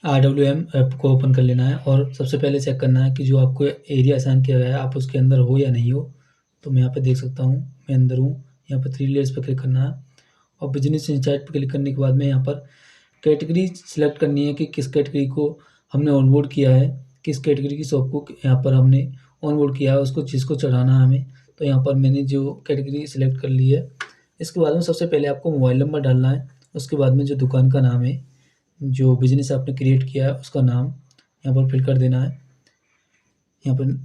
RWM app को open कर लेना है और सबसे पहले चेक करना है कि जो आपको एरिया असाइन किया गया है आप उसके अंदर हो या नहीं हो। तो मैं यहाँ पे देख सकता हूँ मैं अंदर हूँ। यहाँ पर 3 लेयर्स पे क्लिक करना है और बिजनेस इंसाइट पे क्लिक करने के बाद में यहाँ पर कैटेगरी सिलेक्ट करनी है कि किस कैटेगरी को हमने ऑनबोर्ड किया है, किस कैटेगरी की शॉप को यहाँ पर हमने ऑनबोर्ड किया है, उसको जिसको चढ़ाना है हमें। तो यहाँ पर मैंने जो कैटेगरी सिलेक्ट कर ली है। इसके बाद में सबसे पहले आपको मोबाइल नंबर डालना है। उसके बाद में जो दुकान का नाम है, जो बिज़नेस आपने क्रिएट किया है उसका नाम यहाँ पर फिल कर देना है। यहाँ पर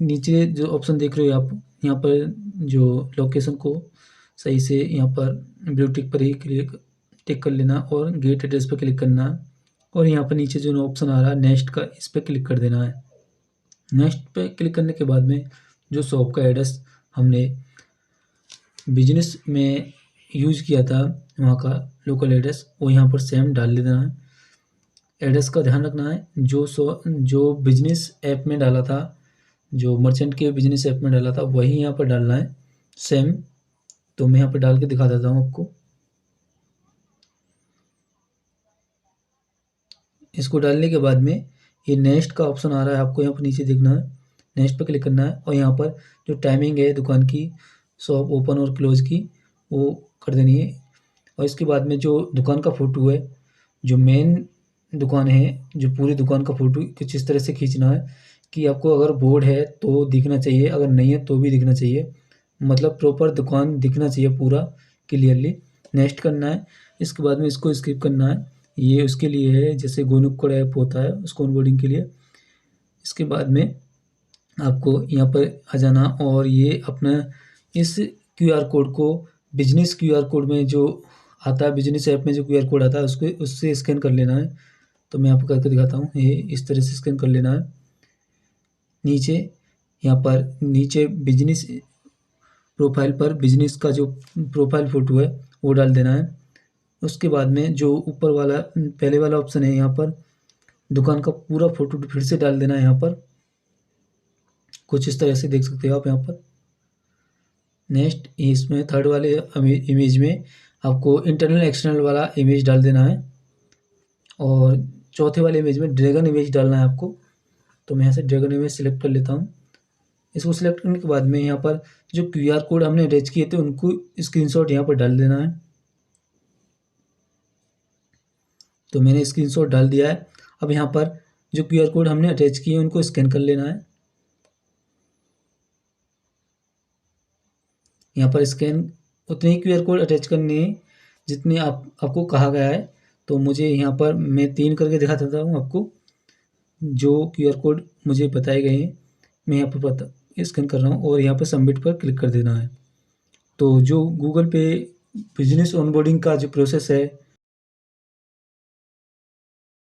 नीचे जो ऑप्शन देख रहे हो आप, यहाँ पर जो लोकेशन को सही से यहाँ पर ब्लू टिक पर ही टिक कर लेना और गेट एड्रेस पर क्लिक करना है। और यहाँ पर नीचे जो ऑप्शन आ रहा है नेक्स्ट का, इस पर क्लिक कर देना है। नेक्स्ट पे क्लिक करने के बाद में जो शॉप का एड्रेस हमने बिजनेस में यूज़ किया था, वहाँ का लोकल एड्रेस वो यहाँ पर सेम डाल देना है। एड्रेस का ध्यान रखना है, जो बिजनेस ऐप में डाला था, जो मर्चेंट के बिजनेस ऐप में डाला था वही यहाँ पर डालना है सेम। तो मैं यहाँ पर डाल के दिखा देता हूँ आपको। इसको डालने के बाद में ये नेक्स्ट का ऑप्शन आ रहा है, आपको यहाँ पर नीचे देखना है, नेक्स्ट पर क्लिक करना है और यहाँ पर जो टाइमिंग है दुकान की, शॉप ओपन और क्लोज की, वो कर देनी है। और इसके बाद में जो दुकान का फ़ोटो है, जो मेन दुकान है, जो पूरी दुकान का फ़ोटो कुछ इस तरह से खींचना है कि आपको अगर बोर्ड है तो दिखना चाहिए, अगर नहीं है तो भी दिखना चाहिए, मतलब प्रॉपर दुकान दिखना चाहिए पूरा क्लियरली। नेक्स्ट करना है। इसके बाद में इसको स्किप करना है, ये उसके लिए है जैसे गोनुक्कड़ ऐप होता है उसको ऑनबोर्डिंग के लिए। इसके बाद में आपको यहाँ पर आ जाना और ये अपना इस क्यूआर कोड को बिजनेस क्यूआर कोड में जो आता है, बिजनेस ऐप में जो क्यूआर कोड आता है उसको उससे स्कैन कर लेना है। तो मैं आपको करके दिखाता हूँ, ये इस तरह से स्कैन कर लेना है। नीचे यहाँ पर नीचे बिजनेस प्रोफाइल पर बिजनेस का जो प्रोफाइल फ़ोटो है वो डाल देना है। उसके बाद में जो ऊपर वाला पहले वाला ऑप्शन है, यहाँ पर दुकान का पूरा फ़ोटो फिर से डाल देना है। यहाँ पर कुछ इस तरह से देख सकते हो आप यहाँ पर। नेक्स्ट इसमें थर्ड वाले इमेज में आपको इंटरनल एक्सटर्नल वाला इमेज डाल देना है और चौथे वाले इमेज में ड्रैगन इमेज डालना है आपको। तो मैं यहाँ से ड्रैगन इमेज सेलेक्ट कर लेता हूँ। इसको सिलेक्ट करने के बाद में यहाँ पर जो क्यूआर कोड हमने अटैच किए थे उनको स्क्रीनशॉट यहाँ पर डाल देना है। तो मैंने स्क्रीनशॉट डाल दिया है। अब यहाँ पर जो क्यूआर कोड हमने अटैच किए उनको स्कैन कर लेना है। यहाँ पर स्कैन उतने ही क्यूआर कोड अटैच करने हैं जितने आपको कहा गया है। तो मुझे यहाँ पर मैं 3 करके दिखा देता हूँ आपको, जो क्यूआर कोड मुझे बताए गए हैं मैं यहाँ पर स्कैन कर रहा हूँ और यहाँ पर सबमिट पर क्लिक कर देना है। तो जो गूगल पे बिजनेस ऑनबोर्डिंग का जो प्रोसेस है